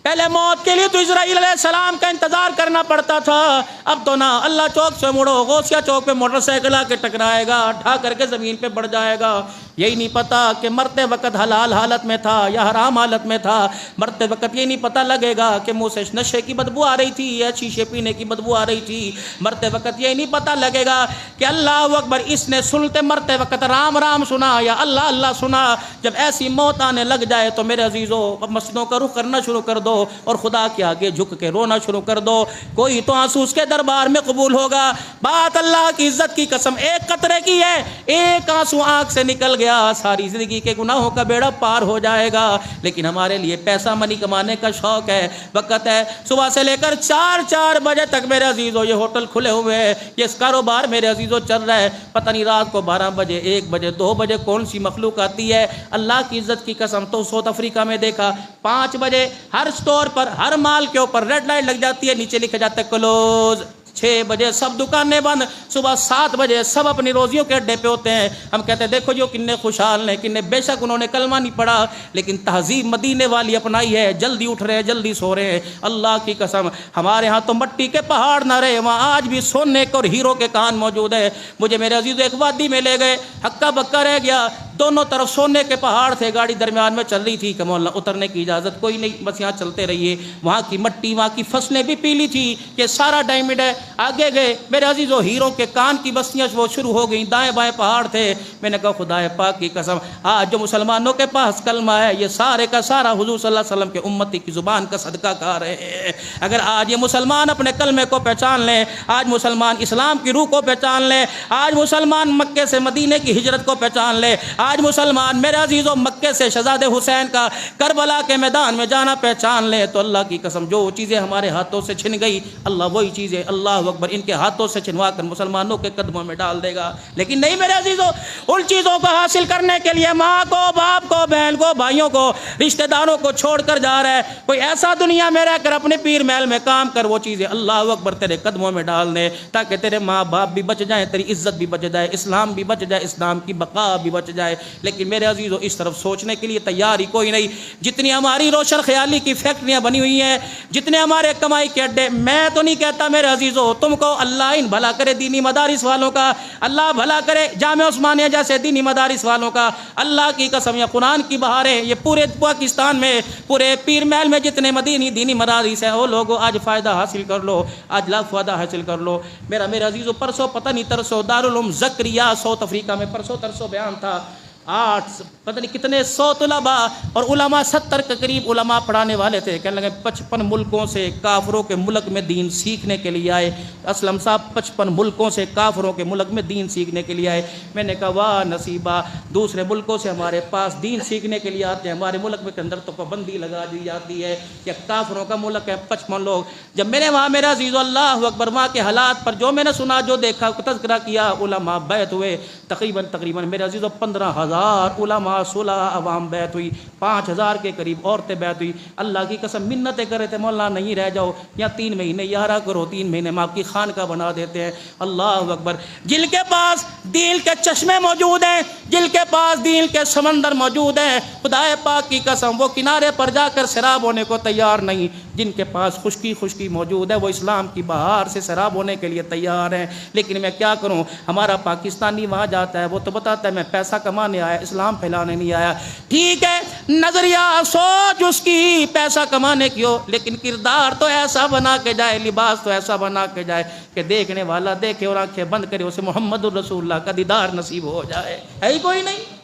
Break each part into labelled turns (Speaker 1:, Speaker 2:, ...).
Speaker 1: پہلے موت کے لیے تو اسرائیل علیہ السلام کا انتظار کرنا پڑتا تھا، اب تو نہ، اللہ چوک سے مڑو، غوثیہ چوک پہ موٹر سائیکل آ کے ٹکرائے گا، ٹھا کر کے زمین پہ پڑ جائے گا۔ یہی نہیں پتا کہ مرتے وقت حلال حالت میں تھا یا حرام حالت میں تھا، مرتے وقت یہ نہیں پتا لگے گا کہ منہ سے نشے کی بدبو آ رہی تھی یا شیشے پینے کی بدبو آ رہی تھی، مرتے وقت یہ نہیں پتا لگے گا کہ اللہ اکبر اس نے سنتے مرتے وقت رام رام سنا یا اللہ اللہ سنا۔ جب ایسی موت آنے لگ جائے تو میرے عزیزو مسجدوں کا رخ کرنا شروع کر دو اور خدا کے آگے جھک کے رونا شروع کر دو، کوئی تو آنسو اس کے دربار میں قبول ہوگا۔ بات اللہ کی عزت کی قسم ایک قطرے کی ہے، ایک آنسو آنکھ سے نکل گیا ساری زندگی کے گناہوں کا بیڑا پار ہو جائے گا۔ لیکن ہمارے لیے پیسہ منی کمانے کا شوق ہے، وقت ہے، صبح سے لے کر 4 بجے تک میرے عزیزو یہ ہوٹل کھلے ہوئے ہیں، یہ کاروبار میرے عزیزو چل رہا ہے، پتہ نہیں رات کو 12 بجے 1 بجے 2 بجے کون سی مخلوق آتی ہے۔ اللہ کی عزت کی قسم تو ساؤتھ افریقہ میں دیکھا 5 بجے ہر سٹور پر ہر مال کے اوپر ریڈ لائٹ لگ جاتی ہے، نیچے لکھا جاتا ہے کلوز۔ 6 بجے سب دکانیں بند، صبح 7 بجے سب اپنی روزیوں کے اڈے پہ ہوتے ہیں۔ ہم کہتے ہیں دیکھو جو کتنے خوشحال ہیں، کتنے بے شک انہوں نے کلمہ نہیں پڑھا لیکن تہذیب مدینے والی اپنائی ہے، جلدی اٹھ رہے ہیں جلدی سو رہے ہیں۔ اللہ کی قسم ہمارے ہاں تو مٹی کے پہاڑ نہ رہے، وہاں آج بھی سونے کے اور ہیرو کے کان موجود ہے۔ مجھے میرے عزیز ایک وادی میں لے گئے، ہکا بکا رہ گیا، دونوں طرف سونے کے پہاڑ تھے، گاڑی درمیان میں چل رہی تھی کہ مولانا اترنے کی اجازت کوئی نہیں، بس یہاں چلتے رہیے۔ وہاں کی مٹی وہاں کی فصلیں بھی پیلی تھی، یہ سارا ڈائمنڈ ہے۔ آگے گئے میرے عزیزو ہیروں کے کان کی بستیاں وہ شروع ہو گئیں، دائیں بائیں پہاڑ تھے۔ میں نے کہا خدا پاک کی قسم آج جو مسلمانوں کے پاس کلمہ ہے یہ سارے کا سارا حضور صلی اللہ علیہ وسلم کے امتی کی زبان کا صدقہ کھا رہے ہیں۔ اگر آج یہ مسلمان اپنے کلمے کو پہچان لیں، آج مسلمان اسلام کی روح کو پہچان لیں، آج مسلمان مکے سے مدینے کی ہجرت کو پہچان لیں، آج مسلمان میرے عزیزو مکے سے شہزادے حسین کا کربلا کے میدان میں جانا پہچان لیں، تو اللہ کی قسم جو چیزیں ہمارے ہاتھوں سے چھن گئی اللہ وہی چیزیں اللہ اکبر ان کے ہاتھوں سے چھنوا کر مسلمانوں کے قدموں میں ڈال دے گا۔ لیکن نہیں میرے عزیزو، ان چیزوں کو حاصل کرنے کے لیے ماں کو، باپ کو، بہن کو، بھائیوں کو، رشتہ داروں کو چھوڑ کر جا رہا ہے۔ کوئی ایسا دنیا میں رہ کر اپنے پیر محل میں کام کر، وہ چیزیں اللہ اکبر تیرے قدموں میں ڈال دے تاکہ تیرے ماں باپ بھی بچ جائیں، تیری عزت بھی بچ جائے، اسلام بھی بچ جائے، اسلام کی بقا بھی بچ جائے۔ لیکن میرے عزیزو اس طرف سوچنے کے لیے تیار ہی کوئی نہیں۔ جتنی ہماری روشن خیالی کی فیکٹریاں بنی ہوئی ہیں، جتنے ہمارے کمائی کے اڈے، میں تو نہیں کہتا میرے عزیزو تم کو اللہ ان بھلا کرے دینی مدارس والوں کا، اللہ بھلا کرے جامعہ عثمانیہ جیسے دینی مدارس والوں کا، اللہ کی قسم یہ قرآن کی بہاریں، یہ پورے پاکستان میں پورے پیر محل میں جتنے مدینی دینی مدارس ہیں وہ لوگوں آج فائدہ حاصل کر لو، آج لاکھ فائدہ حاصل کر لو۔ میرے عزیزو پرسوں پتہ نہیں ترسوں دارالعلوم زکریا ساؤتھ افریقہ میں پرسوں ترسوں بیان تھا، 8 پتہ نہیں کتنے 100 طلباء اور علماء 70 کے قریب علماء پڑھانے والے تھے، کہنے لگے 55 ملکوں سے کافروں کے ملک میں دین سیکھنے کے لیے آئے۔ اسلم صاحب 55 ملکوں سے کافروں کے ملک میں دین سیکھنے کے لیے آئے۔ میں نے کہا واہ نصیبہ، دوسرے ملکوں سے ہمارے پاس دین سیکھنے کے لیے آتے ہیں، ہمارے ملک میں کے اندر تو پابندی لگا دی جاتی ہے کہ کافروں کا ملک ہے 55 لوگ۔ جب میں نے وہاں میرا عزیز اللہ اکبر وہاں کے حالات پر جو میں نے سنا جو دیکھا تذکرہ کیا، علماء بیعت ہوئے تقریباً میرے عزیز 15,000 علماء صلح عوام بیعت ہوئی، 5,000 کے قریب عورتیں بیعت ہوئی۔ اللہ کی قسم منتیں کر رہے تھے مولانا نہیں رہ جاؤ یا 3 مہینے یارا کرو، 3 مہینے میں آپ کی خانقاہ بنا دیتے ہیں۔ اللہ اکبر، جن کے پاس دین کے چشمے موجود ہیں، جن کے پاس دین کے سمندر موجود ہیں، خدا پاک کی قسم وہ کنارے پر جا کر سیراب ہونے کو تیار نہیں۔ جن کے پاس خشکی موجود ہے وہ اسلام کی بہار سے سیراب ہونے کے لیے تیار ہیں۔ لیکن میں کیا کروں، ہمارا پاکستانی وہاں جاتا ہے وہ تو بتاتا ہے میں پیسہ کمانے آیا، اسلام پھیلانے نہیں آیا۔ ٹھیک ہے، نظریہ سوچ اس کی پیسہ کمانے کی ہو، لیکن کردار تو ایسا بنا کے جائے، لباس تو ایسا بنا کے جائے کہ دیکھنے والا دیکھے اور آنکھیں بند کرے اسے محمد الرسول اللہ کا دیدار نصیب ہو جائے۔ ہے ہی کوئی نہیں۔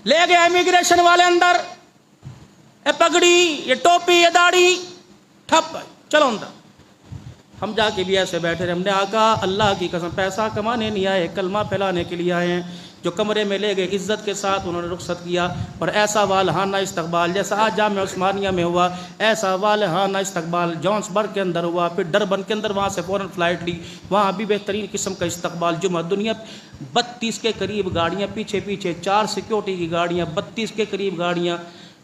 Speaker 1: لے گئے امیگریشن والے اندر، اے پگڑی، یہ ٹوپی، یہ داڑھی، ٹھپ چلو اندر۔ ہم جا کے بھی ایسے بیٹھے رہے، ہم نے آقا اللہ کی قسم پیسہ کمانے نہیں آئے، کلمہ پھیلانے کے لیے آئے ہیں۔ جو کمرے میں لے گئے عزت کے ساتھ انہوں نے رخصت کیا، اور ایسا والہانہ استقبال جیسا آج جامعہ عثمانیہ میں ہوا، ایسا والہانہ استقبال جونس برگ کے اندر ہوا، پھر ڈربن کے اندر وہاں سے فوراً فلائٹ لی، وہاں بھی بہترین قسم کا استقبال جمعہ دنیا 32 کے قریب گاڑیاں، پیچھے 4 سیکیورٹی کی گاڑیاں، 32 کے قریب گاڑیاں،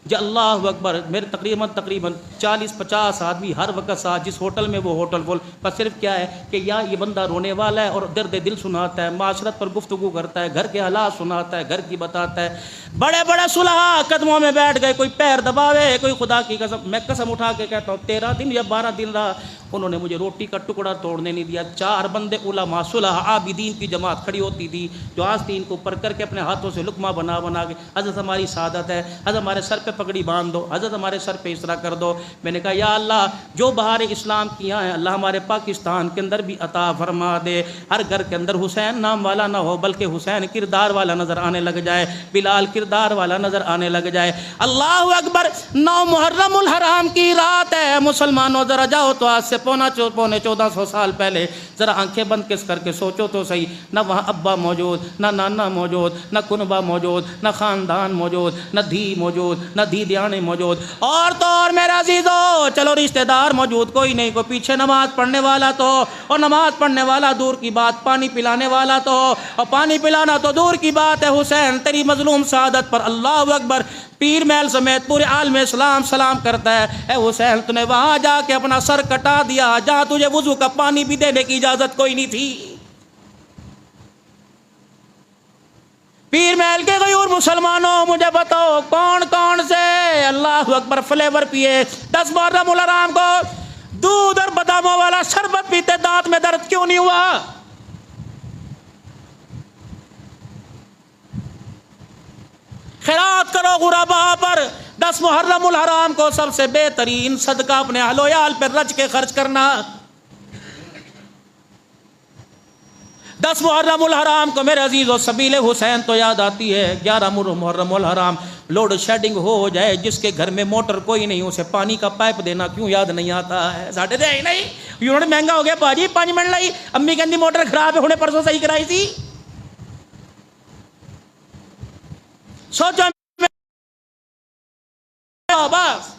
Speaker 1: جی اللہ اکبر، میرے تقریباً 40-50 آدمی ہر وقت ساتھ، جس ہوٹل میں وہ ہوٹل فل، بس صرف کیا ہے کہ یا یہ بندہ رونے والا ہے اور درد دل سناتا ہے، معاشرت پر گفتگو کرتا ہے، گھر کے حالات سناتا ہے، گھر کی بتاتا ہے۔ بڑے بڑے صلحاء قدموں میں بیٹھ گئے، کوئی پیر دباوے، کوئی خدا کی قسم، میں قسم اٹھا کے کہتا ہوں 13 دن یا 12 دن رہا، انہوں نے مجھے روٹی کا ٹکڑا توڑنے نہیں دیا۔ 4 بندے علماء صلحاء عابدین کی جماعت کھڑی ہوتی تھی جو آستین کو اوپر کر کے اپنے ہاتھوں سے لقمہ بنا بنا کے، حضرت ہماری سعادت ہے، حضرت ہمارے سر پہ پگڑی باندھ دو، حضرت ہمارے سر پہ اس طرح کر دو۔ میں نے کہا یا اللہ جو بہار اسلام کیا ہے اللہ ہمارے پاکستان کے اندر بھی عطا فرما دے، ہر گھر کے اندر حسین نام والا نہ ہو بلکہ حسین کردار والا نظر آنے لگ جائے، بلال کردار والا نظر آنے لگ جائے۔ اللہ اکبر، 9 محرم الحرام کی رات ہے مسلمانوں، ذرا جاؤ تو آج سے پونے 1400 سال پہلے ذرا آنکھیں بند کس کر کے سوچو تو صحیح، نہ وہاں ابا موجود، نہ نانا موجود، نہ کنبا موجود، نہ خاندان موجود، نہ دھی موجود، نہ دیدیانے موجود، اور تو اور میرے عزیزو چلو رشتہ دار موجود کوئی نہیں، کوئی پیچھے نماز پڑھنے والا تو، اور نماز پڑھنے والا دور کی بات، پانی پلانے والا تو، اور پانی پلانا تو دور کی بات ہے، حسین تیری مظلوم سعادت پر اللہ اکبر پیر محل سمیت پورے عالم اسلام سلام کرتا ہے۔ اے حسین تو نے وہاں جا کے اپنا سر کٹا دیا جہاں تجھے وضو کا پانی بھی دینے کی اجازت کوئی نہیں تھی۔ پیر محل کے غیور مسلمانوں مجھے بتاؤ کون کون سے اللہ اکبر فلیور پیے 10 محرم الحرام کو دودھ اور باداموں والا شربت پیتے دانت میں درد کیوں نہیں ہوا؟ خیرات کرو غرباء پر، 10 محرم الحرام کو سب سے بہترین صدقہ اپنے اہل و عیال پر رچ کے خرچ کرنا۔ 10 محرم الحرام کو میرے عزیزو سبیل حسین تو یاد آتی ہے۔ 11 محرم الحرام لوڈ شیڈنگ ہو جائے، جس کے گھر میں موٹر کوئی نہیں اسے پانی کا پائپ دینا کیوں یاد نہیں آتا ہے؟ ساڑھے دے ہی نہیں، یونٹ مہنگا ہو گیا باجی، 5 منٹ لائی، امی کہندی موٹر خراب ہے ہونے پرسوں صحیح کرائی تھی۔ سوچو بس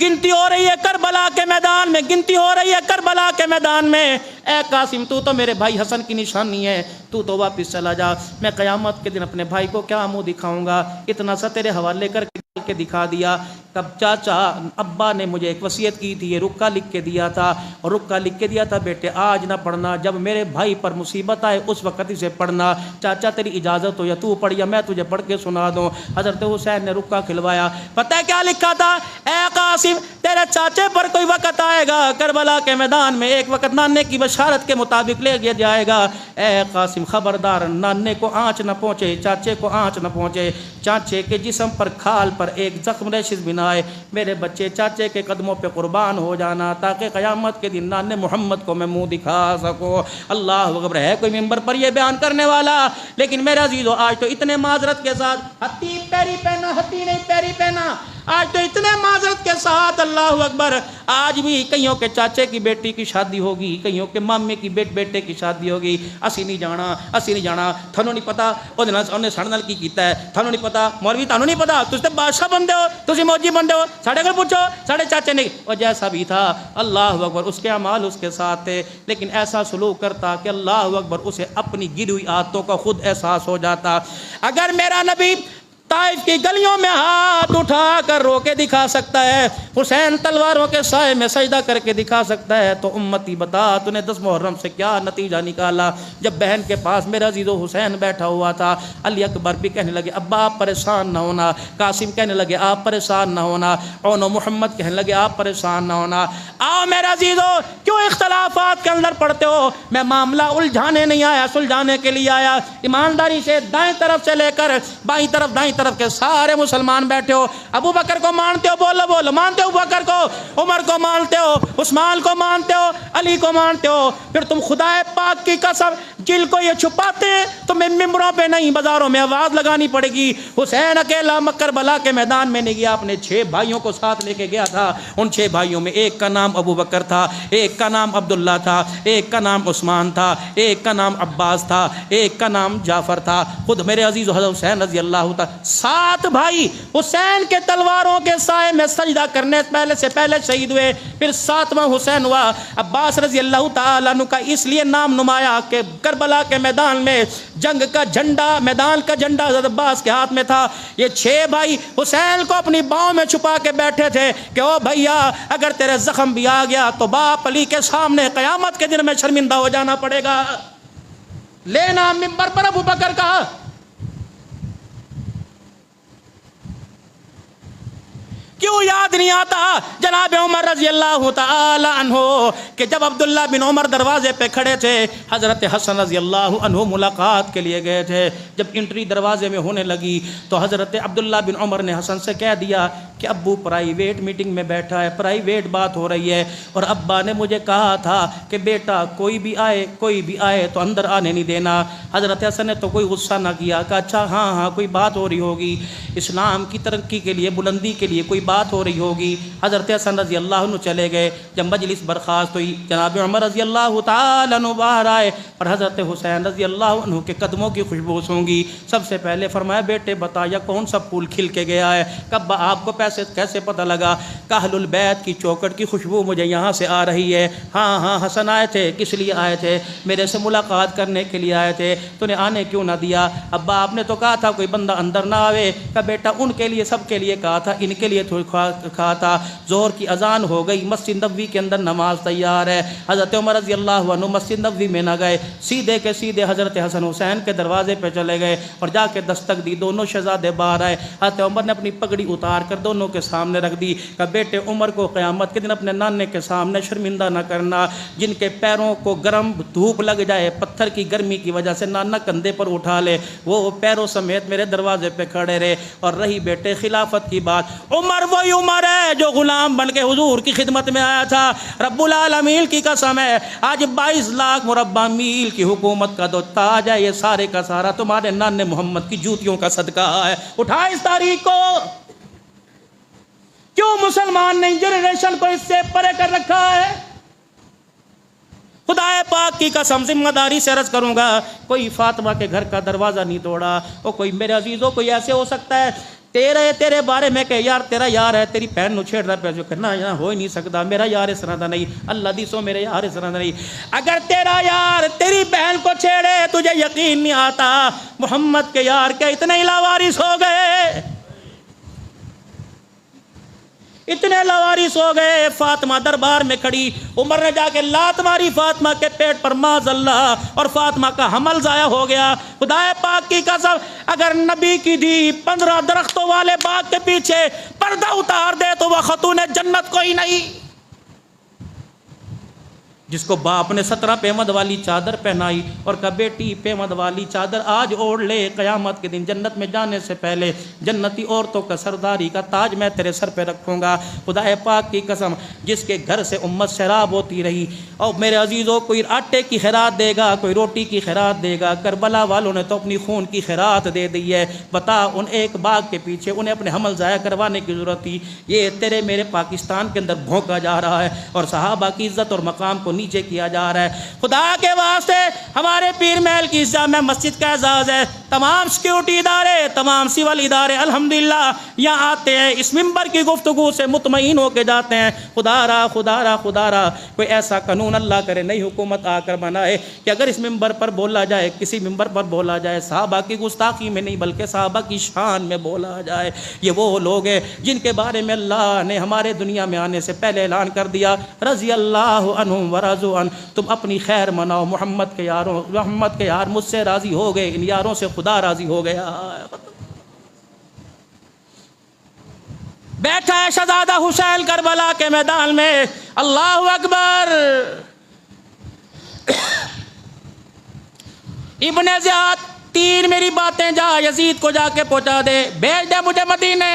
Speaker 1: گنتی ہو رہی ہے کربلا کے میدان میں، گنتی ہو رہی ہے کربلا کے میدان میں۔ اے قاسم تو میرے بھائی حسن کی نشانی ہے، تو واپس چلا جا، میں قیامت کے دن اپنے بھائی کو کیا منہ دکھاؤں گا؟ اتنا سا تیرے حوالے کر کے دکھا دیا۔ تب چاچا ابا نے مجھے ایک وصیت کی تھی، یہ رکا لکھ کے دیا تھا، اور رکا لکھ کے دیا تھا بیٹے آج نہ پڑھنا، جب میرے بھائی پر مصیبت آئے اس وقت اسے پڑھنا۔ چاچا تیری اجازت ہو یا تو پڑھ یا میں تجھے پڑھ کے سنا دوں۔ حضرت حسین نے رکا کھلوایا، پتہ ہے کیا لکھا تھا؟ اے قاسم تیرے چاچے پر کوئی وقت آئے گا کربلا کے میدان میں، ایک وقت نانے کی بشارت کے مطابق لے گیا جائے گا۔ اے قاسم خبردار، نانے کو آنچ نہ پہنچے، چاچے کو آنچ نہ پہنچے، چاچے کے جسم پر کھال پر ایک زخم ریشز بھی نہ آئے، میرے بچے چاچے کے قدموں پہ قربان ہو جانا تاکہ قیامت کے دن نانے محمد کو میں منہ دکھا سکوں۔ اللہ اکبر، ہے کوئی ممبر پر یہ بیان کرنے والا؟ لیکن میرے عزیزو آج تو اتنے معذرت کے ساتھ، ہتھی پیری پہنا، ہتھی نہیں پیری پہنا، آج تو اتنے معذرت کے ساتھ اللہ اکبر آج بھی کئیوں کے چاچے کی بیٹی کی شادی ہوگی، کئیوں کے مامے کی بیٹے کی شادی ہوگی، اسی نہیں جانا، تھانوں نہیں پتا انہیں ساڑھے نال کی کیتا ہے، تھانوں نہیں پتا مولوی، تھانوں نہیں پتا تُس تے بادشاہ بندے ہو، تُسی موجی بندے ہو، ساڑھے کو پوچھو ساڑھے چاچے نے وہ جیسا بھی تھا اللہ اکبر اس کے اعمال اس کے ساتھ تھے، لیکن ایسا سلوک کرتا کہ اللہ اکبر اسے اپنی گری ہوئی عادتوں کا خود احساس ہو جاتا۔ اگر میرا نبی طائف کی گلیوں میں ہاتھ اٹھا کر رو کے دکھا سکتا ہے، حسین تلواروں کے سائے میں سجدہ کر کے دکھا سکتا ہے، تو امتی بتا تو نے 10 محرم سے کیا نتیجہ نکالا؟ جب بہن کے پاس میرا عزیز و حسین بیٹھا ہوا تھا، علی اکبر بھی کہنے لگے ابا آپ پریشان نہ ہونا، قاسم کہنے لگے آپ پریشان نہ ہونا، اون و محمد کہنے لگے آپ پریشان نہ ہونا۔ آؤ میرا عزیزو، کیوں اختلافات کے اندر پڑھتے ہو؟ میں معاملہ الجھانے نہیں آیا، سلجھانے کے لیے آیا۔ ایمانداری سے دائیں طرف سے لے کر بائیں طرف کے سارے مسلمان بیٹھے ہو، ابو بکر کو مانتے ہو؟ بولو مانتے ہو ابو بکر کو؟ عمر کو مانتے ہو؟ عثمان کو مانتے ہو؟ علی کو مانتے ہو؟ پھر تم خدا پاک کی قسم جل کو یہ چھپاتے ہیں تمہیں ممبروں پہ نہیں بازاروں میں آواز لگانی پڑے گی۔ حسین اکیلا کربلا کے میدان میں نہیں گیا، اپنے 6 بھائیوں کو ساتھ لے کے گیا تھا۔ ان 6 بھائیوں میں ایک کا نام ابو بکر تھا، ایک کا نام عبداللہ تھا، ایک کا نام عثمان تھا، ایک کا نام عباس تھا، ایک کا نام جعفر تھا۔ خود میرے عزیز حضرت حسین رضی اللہ تعالیٰ 7 بھائی حسین کے تلواروں کے سائے میں سجدہ کرنے سے پہلے شہید ہوئے، پھر 7واں حسین ہوا۔ عباس رضی اللہ تعالیٰ عنہ کا اس لیے نام نمایا کہ کربلا کے میدان میں جنگ کا جھنڈا، میدان کا جھنڈا حضرت عباس کے ہاتھ میں تھا۔ یہ 6 بھائی حسین کو اپنی باؤں میں چھپا کے بیٹھے تھے کہ او بھیا اگر تیرے زخم بھی آ گیا تو باپ علی کے سامنے قیامت کے دن میں شرمندہ ہو جانا پڑے گا۔ لینا منبر پر ابو بکر کا، کیوں یاد نہیں آتا جناب عمر رضی اللہ تعالی عنہ کہ جب عبداللہ بن عمر دروازے پہ کھڑے تھے، حضرت حسن رضی اللہ عنہ ملاقات کے لیے گئے تھے، جب انٹری دروازے میں ہونے لگی تو حضرت عبداللہ بن عمر نے حسن سے کہہ دیا کہ ابو پرائیویٹ میٹنگ میں بیٹھا ہے، پرائیویٹ بات ہو رہی ہے، اور ابا نے مجھے کہا تھا کہ بیٹا کوئی بھی آئے تو اندر آنے نہیں دینا۔ حضرت حسن نے تو کوئی غصہ نہ کیا، کہا اچھا ہاں کوئی بات ہو رہی ہوگی، اسلام کی ترقی کے لیے، بلندی کے لیے کوئی بات ہو رہی ہوگی۔ حضرت حسن رضی اللہ عنہ چلے گئے۔ جب مجلس برخاست ہوئی، جناب عمر رضی اللہ تعالی عنہ باہر آئے اور حضرت حسین رضی اللہ عنہ کے قدموں کی خوشبو سونگی۔ سب سے پہلے فرمایا بیٹے بتا یا کون سا پھول کھل کے گیا ہے؟ کب آپ کو کیسے پتہ لگا؟ کہ اہل البیت کی چوکٹ کی خوشبو مجھے یہاں سے آ رہی ہے۔ ہاں حسن آئے تھے، کس لیے آئے تھے؟ میرے سے ملاقات کرنے کے لیے آئے تھے، تو نے آنے کیوں نہ دیا؟ ابا آپ نے تو کہا تھا کوئی بندہ اندر نہ آوے۔ کہ بیٹا ان کے لیے، سب کے لیے کہا تھا، ان کے لیے تھوڑی کہا تھا۔ ظہر کی اذان ہو گئی، مسجد نبوی کے اندر نماز تیار ہے۔ حضرت عمر رضی اللہ عنہ مسجد نبوی میں نہ گئے، سیدھے کے سیدھے حضرت حسن حسین کے دروازے پہ چلے گئے اور جا کے دستک دی۔ دونوں شہزادے باہر آئے، حضرت عمر نے اپنی پگڑی اتار کر دونوں کے سامنے رکھ دی کہ بیٹے عمر کو قیامت کے دن اپنے نانے کے سامنے شرمندہ نہ کرنا۔ جن کے پیروں کو گرم دھوپ لگ جائے، پتھر کی گرمی کی وجہ سے نانا کندھے پر اٹھا لے، وہ پیروں سمیت میرے دروازے پہ کھڑے رہے۔ اور رہی بیٹے خلافت کی بات، عمر وہی عمر ہے جو غلام بن کے حضور کی خدمت میں آیا تھا۔ رب العالمین کی قسم ہے، آج 22 لاکھ مربع میل کی حکومت کا جو تاج ہے، یہ سارے کا سارا تمہارے نانے محمد کی جوتیوں کا صدقہ ہے۔ اٹھا اس تاریخ کو، کیوں مسلمان نے جنریشن کو اس سے پرے کر رکھا ہے؟ خدا پاک کی قسم ذمہ داری سے عرض کروں گا، کوئی فاطمہ کے گھر کا دروازہ نہیں توڑا۔ اور کوئی میرے عزیزوں کوئی ایسے ہو سکتا ہے تیرے بارے میں کہ یار تیرا یار ہے، تیری بہن نو چھیڑ رہا ہے، جو کہنا یہاں ہو ہی نہیں سکتا، میرا یار اس طرح دا نہیں، اللہ دیسو میرے یار اس طرح دا نہیں۔ اگر تیرا یار تیری بہن کو چھیڑے تجھے یقین نہیں آتا محمد کے یار کیا اتنے لاوارث ہو گئے، اتنے لاوارث ہو گئے۔ فاطمہ دربار میں کھڑی، عمر نے جا کے لات ماری فاطمہ کے پیٹ پر، معاذ اللہ، اور فاطمہ کا حمل ضائع ہو گیا۔ خدا پاک کی قسم اگر نبی کی دی 15 درختوں والے باغ کے پیچھے پردہ اتار دے تو وہ خاتون جنت کوئی نہیں۔ جس کو باپ نے 17 پیمد والی چادر پہنائی اور کہا بیٹی پیمد والی چادر آج اوڑھ لے، قیامت کے دن جنت میں جانے سے پہلے جنتی عورتوں کا سرداری کا تاج میں تیرے سر پہ رکھوں گا۔ خدا پاک کی قسم جس کے گھر سے امت سیراب ہوتی رہی، اور میرے عزیزوں کوئی آٹے کی خیرات دے گا، کوئی روٹی کی خیرات دے گا، کربلا والوں نے تو اپنی خون کی خیرات دے دی ہے۔ بتا ان ایک باغ کے پیچھے انہیں اپنے حمل ضائع کروانے کی ضرورت تھی؟ یہ تیرے میرے پاکستان کے اندر بھونکا جا رہا ہے اور صحابہ کی عزت اور مقام کو نیچے کیا جا رہا ہے۔ خدا کے واسطے ہمارے پیر محل کی جامع مسجد کا اعزاز ہے، تمام سیکیورٹی ادارے، تمام سول ادارے الحمدللہ یہاں آتے ہیں، اس ممبر کی گفتگو سے مطمئن ہو کے جاتے ہیں۔ خدا را کوئی ایسا قانون اللہ کرے نئی حکومت آ کر بنائے کہ اگر اس ممبر پر بولا جائے، کسی ممبر پر بولا جائے، صحابہ کی گستاخی میں نہیں بلکہ صحابہ کی شان میں بولا جائے۔ یہ وہ لوگ ہیں جن کے بارے میں اللہ نے ہمارے دنیا میں آنے سے پہلے اعلان کر دیا، رضی اللہ عنہم ورضوا عنہ، تم اپنی خیر مناؤ، محمد کے یاروں، محمد کے یار مجھ سے راضی ہو گئے، ان یاروں سے خدا راضی ہو گیا۔ بیٹھا ہے شہزادہ حسین کربلا کے میدان میں، اللہ اکبر۔ ابن زیاد 3 میری باتیں جا یزید کو جا کے پہنچا دے، بھیج دے مجھے مدینے۔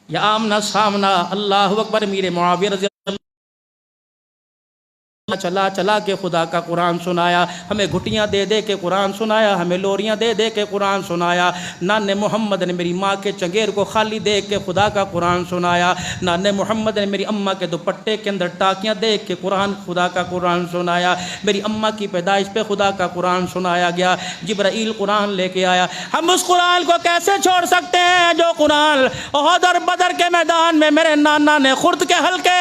Speaker 1: یا آمنا سامنا، اللہ اکبر۔ میرے معاویہ رضی چلا چلا کے خدا کا قرآن سنایا، ہمیں گھٹیاں دے دے کے قرآن سنایا، ہمیں لوریاں دے دے کے قرآن سنایا۔ نانے محمد نے میری ماں کے چنگیر کو خالی دیکھ کے خدا کا قرآن سنایا، نانے محمد نے میری اماں کے دوپٹے کے اندر ٹاکیاں دیکھ کے خدا کا قرآن سنایا، میری اماں کی پیدائش پہ خدا کا قرآن سنایا گیا، جبرائیل قرآن لے کے آیا۔ ہم اس قرآن کو کیسے چھوڑ سکتے ہیں جو قرآن احد اور بدر کے میدان میں میرے نانا نے خرد کے حلقے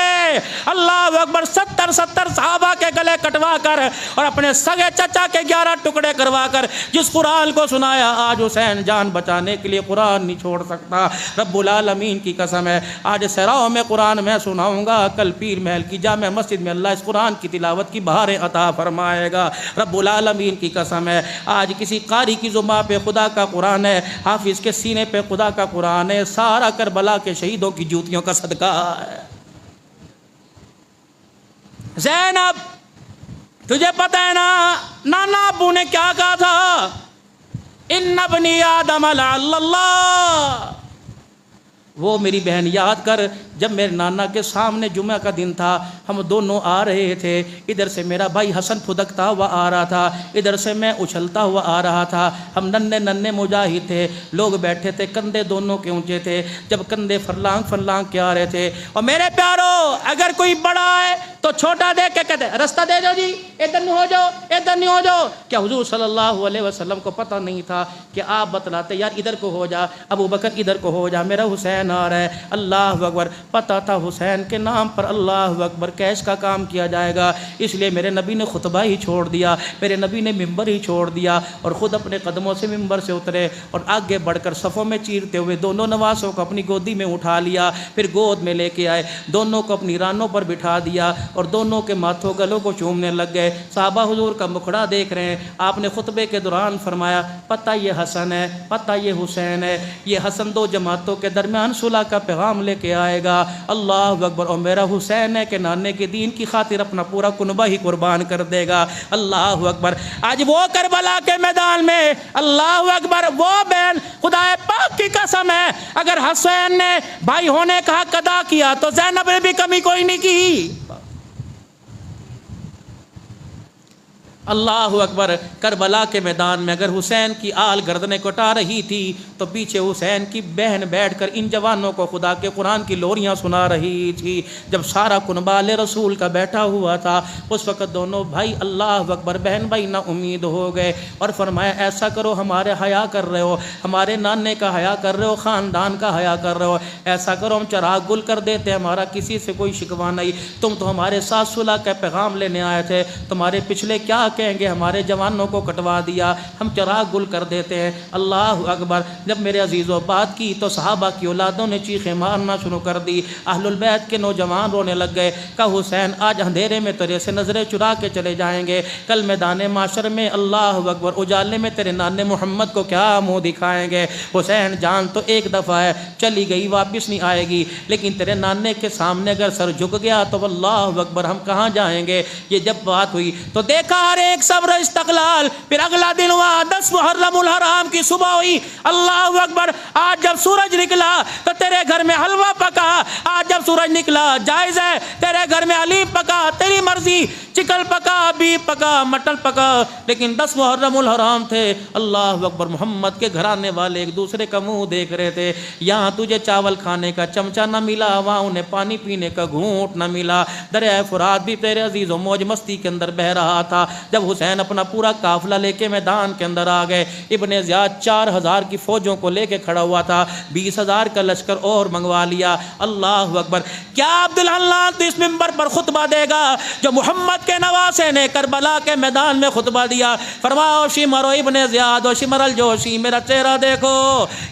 Speaker 1: اللہ اکبر 70 صحابہ کے گلے کٹوا کر اور اپنے سگے چچا کے 11 ٹکڑے کروا کر جس قرآن کو سنایا، آج حسین جان بچانے کے لیے قرآن نہیں چھوڑ سکتا۔ رب العالمین کی قسم ہے، آج سراؤں میں قرآن میں سناؤں گا، کل پیر محل کی جامع مسجد میں اللہ اس قرآن کی تلاوت کی بہاریں عطا فرمائے گا۔ رب العالمین کی قسم ہے، آج کسی قاری کی زبان پہ خدا کا قرآن ہے، حافظ کے سینے پہ خدا کا قرآن ہے، سارا کربلا کے شہیدوں کی جوتیوں کا صدقہ ہے۔ زینب تجھے پتہ ہے نا نانا ابو نے کیا کہا تھا؟ ان ابنی آدم لعل اللہ۔ وہ میری بہن یاد کر، جب میرے نانا کے سامنے جمعہ کا دن تھا، ہم دونوں آ رہے تھے، ادھر سے میرا بھائی حسن پھدکتا ہوا آ رہا تھا، ادھر سے میں اچھلتا ہوا آ رہا تھا، ہم ننھے مجاہد تھے، لوگ بیٹھے تھے، کندھے دونوں کے اونچے تھے، جب کندھے فرلانگ کے آ رہے تھے۔ اور میرے پیارو، اگر کوئی بڑا ہے تو چھوٹا دیکھ کے کہتے رستہ دے دو جی، ادھر نہیں ہو جاؤ، ادھر نہیں ہو جاؤ۔ کیا حضور صلی اللہ علیہ وسلم کو پتہ نہیں تھا کہ آپ بتلاتے یار ادھر کو ہو جا، ابو بکر ادھر کو ہو جا، میرا حسین آ رہا ہے۔ اللہ اکبر، پتہ تھا حسین کے نام پر اللہ اکبر کیش کا کام کیا جائے گا، اس لیے میرے نبی نے خطبہ ہی چھوڑ دیا، میرے نبی نے ممبر ہی چھوڑ دیا اور خود اپنے قدموں سے ممبر سے اترے اور آگے بڑھ کر صفوں میں چیرتے ہوئے دونوں نواسوں کو اپنی گودی میں اٹھا لیا، پھر گود میں لے کے آئے، دونوں کو اپنی رانوں پر بٹھا دیا اور دونوں کے ماتھوں گلوں کو چومنے لگ گئے۔ صحابہ حضور کا مکھڑا دیکھ رہے ہیں۔ آپ نے خطبے کے دوران فرمایا، پتہ یہ حسن ہے، پتہ یہ حسین ہے، یہ حسن دو جماعتوں کے درمیان صلح کا پیغام لے کے آئے گا۔ اللہ اکبر، اور میرا حسین ہے کہ نانے کے دین کی خاطر اپنا پورا کنبہ ہی قربان کر دے گا۔ اللہ اکبر، آج وہ کربلا کے میدان میں اللہ اکبر، وہ بہن خدا پاک کی قسم ہے، اگر حسین نے بھائی ہونے کا حق ادا کیا تو زینب نے بھی کمی کوئی نہیں کی۔ اللہ اکبر، کربلا کے میدان میں اگر حسین کی آل گردنیں کٹا رہی تھی تو پیچھے حسین کی بہن بیٹھ کر ان جوانوں کو خدا کے قرآن کی لوریاں سنا رہی تھی۔ جب سارا کنبہ آل رسول کا بیٹھا ہوا تھا، اس وقت دونوں بھائی اللہ اکبر بہن بھائی نا امید ہو گئے اور فرمایا، ایسا کرو، ہمارے حیا کر رہے ہو، ہمارے نانے کا حیا کر رہے ہو، خاندان کا حیا کر رہے ہو، ایسا کرو ہم چراغ گل کر دیتے، ہمارا کسی سے کوئی شکوہ نہیں، تم تو ہمارے ساتھ صلح کا پیغام لینے آئے تھے، تمہارے پچھلے کیا کہیں گے، ہمارے جوانوں کو کٹوا دیا، ہم چراغ گل کر دیتے ہیں۔ اللہ اکبر، جب میرے عزیزوں بات کی تو صحابہ کی اولادوں نے چیخیں مارنا شروع کر دی، اہل البیت کے نوجوان رونے لگ گئے، کہا حسین آج اندھیرے میں تیرے سے نظریں چرا کے چلے جائیں گے، کل میدان معاشر میں اللہ اکبر اجالے میں تیرے نانے محمد کو کیا منہ دکھائیں گے۔ حسین جان تو ایک دفعہ ہے، چلی گئی واپس نہیں آئے گی، لیکن تیرے نانے کے سامنے اگر سر جھک گیا تو اللہ اکبر ہم کہاں جائیں گے۔ یہ جب بات ہوئی تو دیکھا ہر ایک صبر استقلال۔ پھر اگلا دن ہوا 10 محرم الحرام کی صبح ہوئی، اللہ اکبر، آج جب سورج نکلا تو تیرے گھر میں حلوہ پکا، آج جب سورج نکلا جائز ہے تیرے گھر میں حلیم پکا، تیری مرضی، چکن پکا، بیف پکا، مٹن پکا، لیکن 10 محرم الحرام تھے، اللہ اکبر، محمد کے گھرانے والے ایک دوسرے کا منہ دیکھ رہے تھے، یہاں تجھے چاول کھانے کا چمچہ نہ ملا، وہاں انہیں پانی پینے کا گھونٹ نہ ملا، دریائے فرات بھی تیرے عزیزوں موج مستی کے اندر بہ رہا تھا۔ جب حسین اپنا پورا قافلہ لے کے میدان کے اندر آ گئے، ابن زیاد 4000 کی فوجوں کو لے کے کھڑا ہوا تھا، 20,000 کا لشکر اور منگوا لیا۔ اللہ اکبر، کیا عبداللہ تو اس منبر پر خطبہ دے گا جو محمد کے نواسے نے کربلا کے میدان میں خطبہ دیا، فرماؤ شمر و ابن زیاد و شمر الجوشی، میرا چہرہ دیکھو،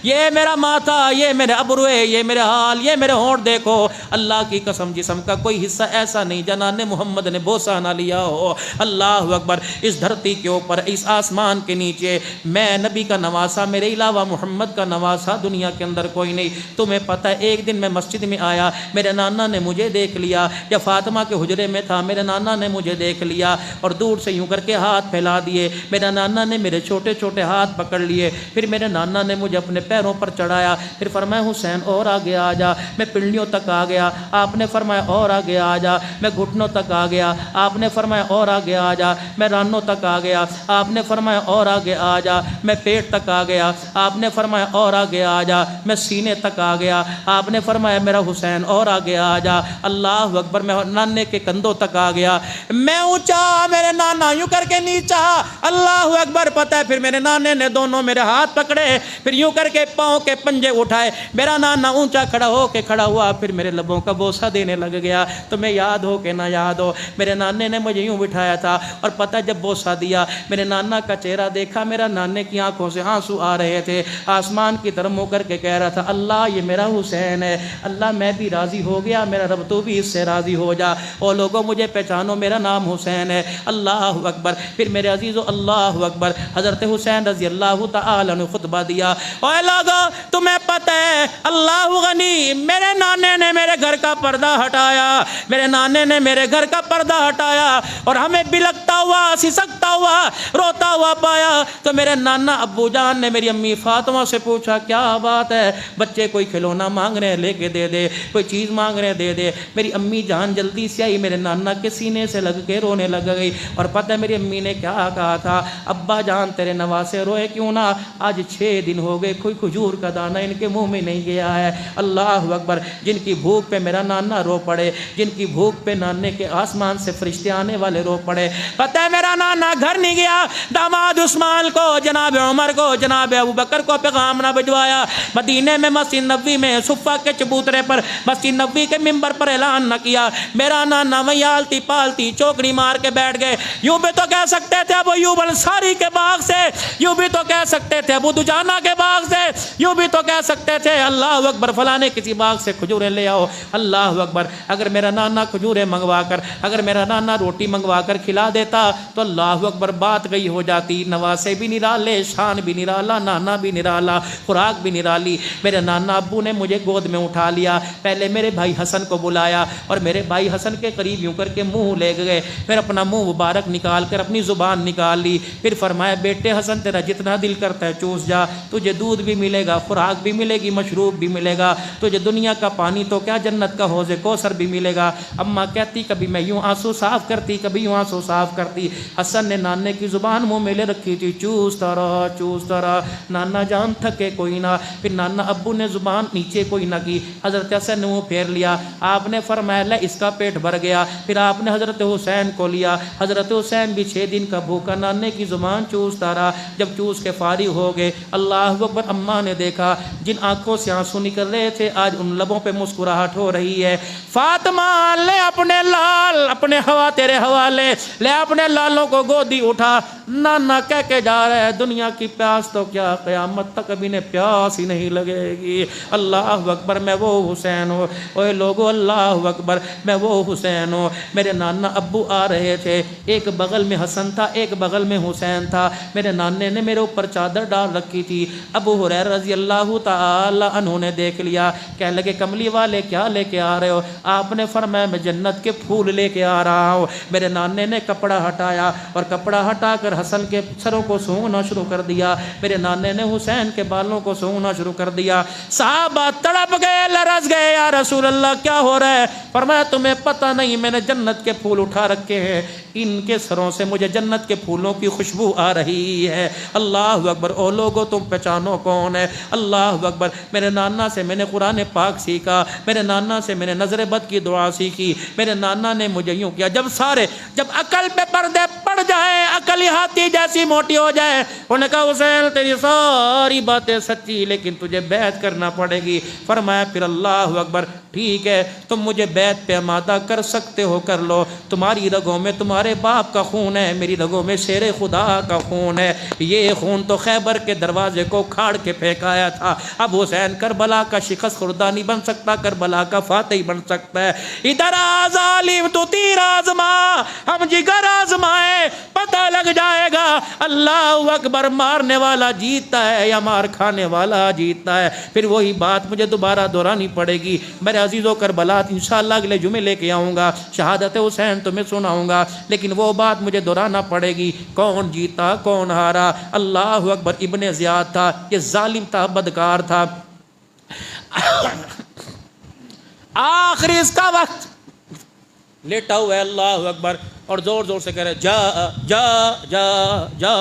Speaker 1: یہ میرا ماتھا، یہ میرے ابروے، یہ میرے حال، یہ میرے ہونٹ دیکھو، اللہ کی قسم جسم کا کوئی حصہ ایسا نہیں جنان محمد نے بوسہ نہ لیا ہو۔ اللہ اکبر، اس دھرتی کے اوپر، اس آسمان کے نیچے میں نبی کا نواسا، میرے علاوہ محمد کا نواسا دنیا کے اندر کوئی نہیں۔ تمہیں پتہ ہے ایک دن میں مسجد میں آیا، میرے نانا نے مجھے دیکھ لیا، یا فاطمہ کے حجرے میں تھا، میرے نانا نے مجھے مجھے دیکھ لیا اور دور سے یوں کر کے ہاتھ پھیلا دیے. میرا نانا نے میرے چھوٹے چھوٹے ہاتھ پکڑ لیے. پھر میرے نانا نے مجھے اپنے پیروں پر چڑھایا. پھر فرمایا حسین اور آگے آ جا. میں پنڈلیوں تک آ گیا. آپ نے فرمایا اور آگے آ جا. میں گھٹنوں تک آ گیا. آپ نے فرمایا اور آگے آ جا. میں رانوں تک آ گیا. آپ نے فرمایا اور آگے آ جا. میں پیٹ تک آ گیا. آپ نے فرمایا اور آگے آ جا. میں سینے تک آ گیا. آپ نے فرمایا میرا حسین اور آگے آ جا. اللہ اکبر. میں نانے کے کندھوں تک آ گیا. میں اونچا, میرے نانا یوں کر کے نیچا. اللہ اکبر. پتہ ہے پھر میرے نانے نے دونوں میرے ہاتھ پکڑے, پھر یوں کر کے پاؤں کے پنجے اٹھائے. میرا نانا اونچا کھڑا ہو کے کھڑا ہوا, پھر میرے لبوں کا بوسہ دینے لگ گیا. تمہیں یاد ہو کہ نہ یاد ہو, میرے نانے نے مجھے یوں بٹھایا تھا اور پتہ جب بوسہ دیا, میرے نانا کا چہرہ دیکھا, میرا نانے کی آنکھوں سے آنسو آ رہے تھے. آسمان کی طرف منہ کر کے کہہ رہا تھا, اللہ یہ میرا حسین ہے. اللہ میں بھی راضی ہو گیا, میرا رب تو بھی اس سے راضی ہو جا. او لوگوں مجھے پہچانو, میرا نام حسین ہے. اللہ اکبر. پھر میرے عزیزو اللہ اکبر, حضرت حسین رضی اللہ تعالی نے خطبہ دیا. اے لوگو تمہیں پتہ ہے اللہ غنی, میرے نانے نے میرے گھر کا پردہ ہٹایا. میرے نانے نے میرے گھر کا پردہ ہٹایا اور ہمیں بلکتا ہوا, سسکتا ہوا, روتا ہوا پایا. تو میرے نانا ابو جان نے میری امی فاطمہ سے پوچھا, کیا بات ہے بچے, کوئی کھلونا مانگ رہے ہیں لے کے دے دے, کوئی چیز مانگ رہے ہیں دے دے. میری امی جان جلدی سے آئی, میرے نانا کے سینے سے لگ کے رونے لگ گئی. اور پتہ ہے میری امی نے کیا کہا تھا, ابا جان تیرے نواسے روئے کیوں نہ, آج 6 دن ہو گئے کوئی کھجور کا دانہ ان کے منہ میں نہیں گیا ہے. اللہ اکبر. جن کی بھوک پہ میرا نانا رو پڑے, جن کی بھوک پہ نانے کے آسمان سے فرشتے آنے والے رو پڑے. پتہ ہے میرا نانا گھر نہیں گیا, داماد عثمان کو, جناب عمر کو, جناب ابوبکر کو پیغام نہ بھجوایا. مدینے میں مسجد نبوی میں صفہ کے چبوترے پر, مسجد نبوی کے منبر پر اعلان نہ کیا. میرا نانا وہیں آلتی پالتی چوکڑی مار کے بیٹھ گئے. یوں بھی تو کہہ سکتے تھے ابو ایوب انصاری کے باغ سے, یوں بھی تو کہہ سکتے تھے ابو دجانہ کے باغ سے, یوں بھی تو کہہ سکتے تھے اللہ اکبر فلانے کسی باغ سے کھجوریں لے آؤ. اللہ اکبر. اگر میرا نانا کھجوریں منگوا کر, اگر میرا نانا روٹی منگوا کر کھلا دیتا تو اللہ اکبر بات گئی ہو جاتی. نواسے بھی نرالے, شان بھی نرالا, نانا بھی نرالا, خوراک بھی نرالی. میرے نانا ابو نے مجھے گود میں اٹھا لیا. پہلے میرے بھائی حسن کو بلایا اور میرے بھائی حسن کے قریب یوں کر کے منہ لے گئے. پھر اپنا منہ مبارک نکال کر اپنی زبان نکال لی. پھر فرمایا, بیٹے حسن تیرا جتنا دل کرتا ہے چوس جا, تجھے دودھ بھی ملے گا, خوراک بھی ملے گی, مشروب بھی ملے گا. تجھے دنیا کا پانی تو کیا جنت کا حوض کوثر بھی ملے گا. اماں کہتی کبھی میں یوں آنسو صاف کرتی, کبھی یوں آنسو صاف کرتی. حسن نے نانے کی زبان منہ میں لے رکھی تھی, چوستا رہا چوستا رہا. نانا جان تھکے کوئی نہ. پھر نانا ابو نے زبان نیچے کوئی نہ کی. حضرت حسن نے منہ پھیر لیا. آپ نے فرمایا لے اس کا پیٹ بھر گیا. پھر آپ نے حضرت حسین کو لیا. حضرت حسین بھی 6 دن کا بھوکا نانے کی زبان چوستا رہا. جب چوس کے فارغ ہو گئے, اللہ اکبر, اماں نے دیکھا جن آنکھوں سے آنسو نکل رہے تھے آج ان لبوں پہ مسکراہٹ ہو رہی ہے. فاطمہ لے اپنے لال, اپنے ہوا تیرے حوالے, لے اپنے لالوں کو گودی اٹھا. نانا کہہ کے جا رہا ہے, دنیا کی پیاس تو کیا قیامت تک ابھی نے پیاس ہی نہیں لگے گی. اللہ اکبر. میں وہ حسین ہوں. اوے لوگو اللہ اکبر, میں وہ حسین ہوں. میرے نانا ابو آ رہے تھے, ایک بغل میں حسن تھا, ایک بغل میں حسین تھا. میرے نانے نے میرے اوپر چادر ڈال رکھی تھی. ابو ہریرہ رضی اللہ تعالی عنہ نے دیکھ لیا, کہنے لگے کملی والے کیا لے کے آ رہے ہو؟ آپ نے فرمایا میں جنت کے پھول لے کے آ رہا ہوں. میرے نانے نے کپڑا ہٹایا اور کپڑا ہٹا کر حسن کے سروں کو سونگنا شروع کر دیا. میرے نانے نے حسین کے بالوں کو سونگنا شروع کر دیا. صحابہ تڑپ گئے, لرز گئے, یا رسول اللہ کیا ہو رہا ہے؟ فرمایا تمہیں پتہ نہیں, میں نے جنت کے پھول اٹھا رکھے ہیں, ان کے سروں سے مجھے جنت کے پھولوں کی خوشبو آ رہی ہے. اللہ اکبر. او لوگو تم پہچانو کون ہے. اللہ اکبر. میرے نانا سے میں نے قرآن پاک سیکھا, میرے نانا سے میں نے نظر بد کی دعا سیکھی. میرے نانا نے مجھے یوں کیا, جب عقل پہ پردے پڑ جائے, عقل ہاتھی جیسی موٹی ہو جائے, انہوں نے کہا حسین تیری ساری باتیں سچی لیکن تجھے بیعت کرنا پڑے گی. فرمایا پھر اللہ اکبر, ٹھیک ہے تم مجھے بیعت پہ آمادہ کر سکتے ہو, کر لو. تمہاری رگوں میں تمہارے باپ کا خون ہے, میری رگوں میں شیر خدا کا خون ہے. یہ خون تو خیبر کے دروازے کو کھاڑ کے پھینکایا تھا. اب حسین کربلا کا شکست خوردہ نہیں بن سکتا, کربلا کا فاتح ہی بن سکتا ہے. ادھر آ ظالم تو تیر آزما, ہم جگر آزمائے, پتہ لگ جائے گا. اللہ اکبر. مارنے والا جیتتا ہے یا مار کھانے والا جیتتا ہے. پھر وہی بات مجھے دوبارہ دہرانی پڑے گی. میرے عزیزو کربلا انشاءاللہ اگلے جمعے لے کے آؤں گا، شہادت حسین تمہیں سناؤں گا، لیکن وہ بات مجھے دہرانا پڑے گی، کون جیتا کون ہارا؟ اللہ اکبر، ابن زیاد تھا، یہ ظالم تھا، بدکار تھا، آخری اس کا وقت لیٹا ہوا ہے، اللہ اکبر، اور زور زور سے کہہ رہے جا جا جا جا،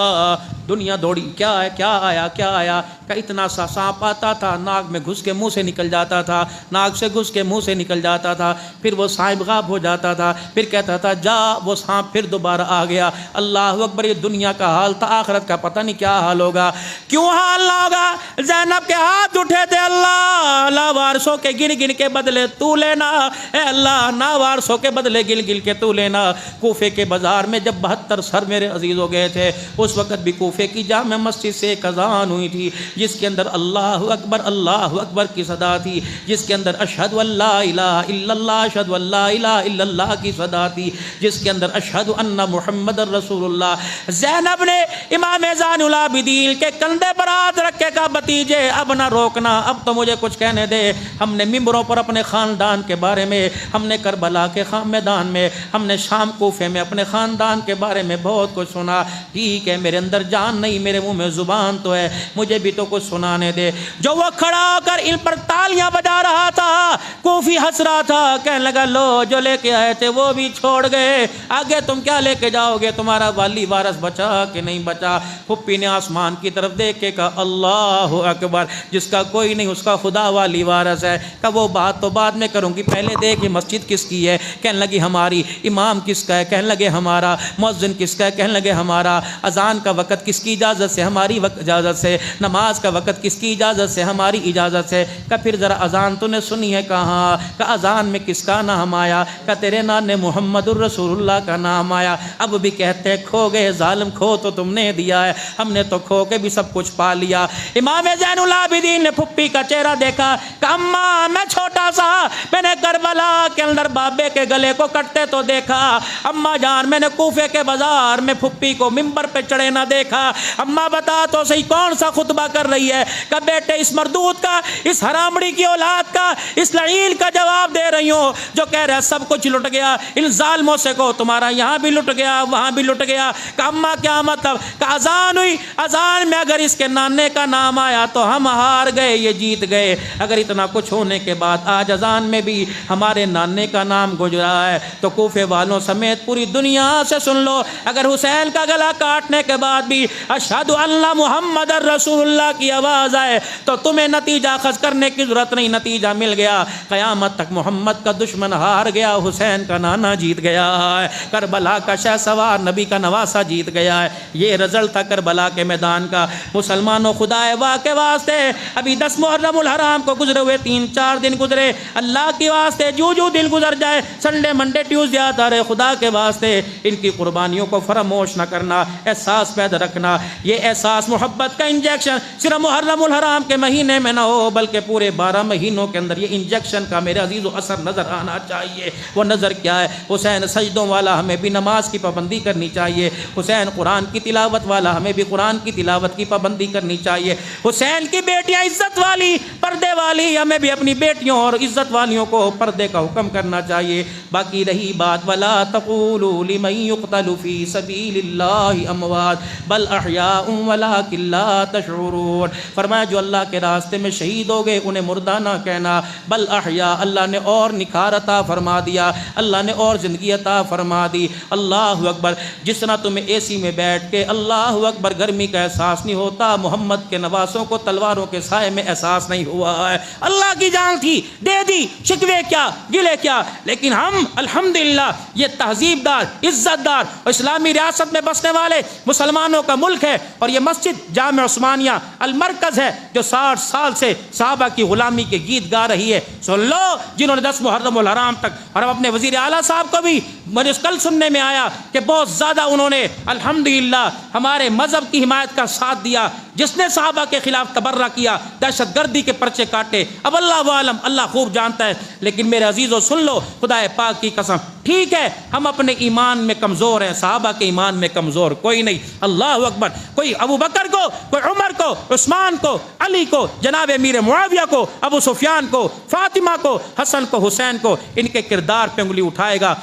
Speaker 1: دنیا دوڑی، کیا ہے، کیا آیا، کیا آیا؟ کہ اتنا سا سانپ آتا تھا، ناک میں گھس کے منہ سے نکل جاتا تھا، ناک سے گھس کے منہ سے نکل جاتا تھا، پھر وہ سانپ غائب ہو جاتا تھا، پھر کہتا تھا جا، وہ سانپ پھر دوبارہ آ گیا۔ اللہ اکبر، یہ دنیا کا حال تھا، آخرت کا پتہ نہیں کیا حال ہوگا، کیوں حال نہ ہوگا؟ زینب کے ہاتھ اٹھے تھے، اللہ لاوارثوں کے گن گن کے بدلے تو لینا، اے اللہ ناوارثوں کے بدلے گل گل کے تو لینا۔ کوفے کے بازار میں جب 72 سر میرے عزیزوں گئے تھے، اس وقت بھی کوفے کی جامع مسجد سے ایک اذان ہوئی تھی جس کے اندر اللہ اکبر کی صدا تھی، جس کے اندر اشہد ان لا الہ الا اللہ، اشہد ان لا الہ الا اللہ کی صدا تھی، جس کے اندر اشہد ان محمد رسول اللہ۔ زینب نے امام زین العابدین کے کندھے پر ہاتھ رکھے کہا بھتیجے اب نہ روکنا، اب تو مجھے کچھ کہنے دے، ہم نے ممبروں پر اپنے خاندان کے بارے میں، ہم نے کربلا کے میدان میں، ہم نے شام کوفے میں اپنے خاندان کے بارے میں بہت کچھ سنا، ٹھیک ہے میرے اندر جان نہیں، میرے منہ میں زبان تو ہے، مجھے بھی تو کچھ سنانے دے۔ جو وہ کھڑا ہو کر ان پر تالیاں بجا رہا تھا، کوفی ہنس رہا تھا، کہنے لگا لو جو لے کے آئے تھے وہ بھی چھوڑ گئے، آگے تم کیا لے کے جاؤ گے؟ تمہارا والی وارث بچا کہ نہیں بچا؟ پھپھی نے آسمان کی طرف دیکھ کے کہا اللہ اکبر، جس کا کوئی نہیں اس کا خدا والی وارث ہے۔ کہ وہ بات تو بعد میں کروں گی، پہلے دیکھ یہ مسجد کس کی ہے؟ کہنے لگی ہماری۔ امام کس کا ہے؟ کہنے لگے ہمارا۔ مؤذن کس کا ہے؟ کہنے لگے ہمارا۔ اذان کا وقت کس کی اجازت سے؟ ہماری اجازت سے۔ نماز کا وقت کس کی اجازت سے؟ ہماری اجازت سے۔ کہ پھر ذرا اذان تو نے سنی ہے کہاں؟ کہ اذان میں کس کا نام آیا؟ کہ تیرے نام نے محمد الرسول اللہ کا نام آیا۔ اب بھی کہتے ہیں کھو گئے ظالم، کھو تو تم نے دیا ہے، ہم نے تو کھو کے بھی سب کچھ پا لیا۔ امام زین العابدین نے پھپھی کا چہرہ دیکھا کہ اماں میں چھوٹا سا، میں نے کربلا کے اندر بابے کے گلے کو کٹتے تو دیکھا، اماں جان میں نے کوفے کے بازار میں پھپھی کو ممبر پہ چڑھے نہ دیکھا، اماں بتا تو صحیح کون سا خطبہ کر رہی ہے؟ کہ بیٹے اس مردود کا، اس حرامڑی کی اولاد کا، اس لعین کا جواب دے رہی ہوں جو کہہ رہا ہے سب کچھ لٹ گیا، ان ظالموں سے کو تمہارا یہاں بھی لٹ گیا وہاں بھی لٹ گیا۔ کہ اماں کیا مطلب؟ کہ اذان ہوئی، اذان میں اگر اس کے نانے کا نام آیا تو ہم ہار گئے، یہ جیت گئے۔ اگر اتنا کچھ ہونے کے بعد آج اذان میں بھی ہمارے نانے کا نام گزرا ہے تو کوفے والوں سمیت پوری دنیا سے سن لو، اگر حسین کا گلا کاٹنے کے بعد بھی اشہد ان محمد رسول اللہ کی آواز آئے تو تمہیں نتیجہ خاص کرنے کی ضرورت نہیں، نتیجہ مل گیا۔ قیامت تک محمد کا دشمن ہار گیا، حسین کا نانا جیت گیا ہے، کربلا کا شہ سوار نبی کا نواسا جیت گیا ہے۔ یہ رزلٹ تھا کربلا کے میدان کا۔ مسلمانوں خدا واہ کے واسطے ابھی 10 محرم الحرام کو گزرے ہوئے 3-4 دن گزرے، اللہ کے واسطے جو دن گزر جائے، سنڈے منڈے ٹیوزڈے آتا رہے، خدا کے واسطے ان کی قربانیوں کو فراموش نہ کرنا، احساس پیدا رکھنا۔ یہ احساس محبت کا انجیکشن صرف محرم الحرام کے مہینے میں نہ ہو بلکہ پورے 12 مہینوں کے اندر یہ انجیکشن کا میرے عزیز و اثر نظر آنا چاہیے۔ وہ نظر کیا ہے؟ حسین سجدوں والا، ہمیں بھی نماز کی پابندی کرنی چاہیے۔ حسین قرآن کی تلاوت والا، ہمیں بھی قرآن کی تلاوت کی پابندی کرنی چاہیے۔ حسین کی بیٹیاں عزت والی، پردے والی، ہمیں بھی اپنی بیٹیوں اور عزت والیوں کو پردے کا حکم کرنا چاہیے۔ باقی رہی بات ولا تقولوا لمن يقتل في سبيل الله اموات بل احياء ولكن لا تشعرون، فرمایا جو اللہ کے راستے میں شہید ہو گئے انہیں مردہ نہ کہنا، بل احیاء، اللہ نے اور نکھار عطا فرما دیا، اللہ نے اور زندگی عطا فرما دی۔ اللہ اکبر، جس طرح تمہیں اے سی میں بیٹھ کے اللہ اکبر گرمی کا احساس نہیں ہوتا، محمد کے نواسوں کو تلواروں کے سائے میں احساس نہیں ہوا ہے۔ اللہ کی جان تھی، دے دی، شکوے کیا، گلے کیا، لیکن ہم الحمدللہ یہ تہذیب دار، عزت دار اور اسلامی ریاست میں بسنے والے مسلمانوں کا ملک ہے، اور یہ مسجد جامع عثمانیہ المرکز ہے جو 60 سال سے صحابہ کی غلامی کے گیت گا رہی ہے۔ سن لو جنہوں نے 10 محرم الحرام تک، اور اپنے وزیر اعلیٰ صاحب کو بھی مجھے کل سننے میں آیا کہ بہت زیادہ انہوں نے الحمدللہ ہمارے مذہب کی حمایت کا ساتھ دیا، جس نے صحابہ کے خلاف تبرہ کیا، دہشت گردی کے پرچے کاٹے، اب اللہ عالم، اللہ خوب جانتا ہے۔ لیکن میرے عزیزو سن لو، خدا پاک کی قسم، ٹھیک ہے ہم اپنے ایمان میں کمزور ہیں، صحابہ کے ایمان میں کمزور کوئی نہیں۔ اللہ اکبر، کوئی ابو بکر کو، کوئی عمر کو، عثمان کو، علی کو، جناب امیر معاویہ کو، ابو سفیان کو، فاطمہ کو، حسن کو، حسین کو، ان کے کردار پہ انگلی اٹھائے گا۔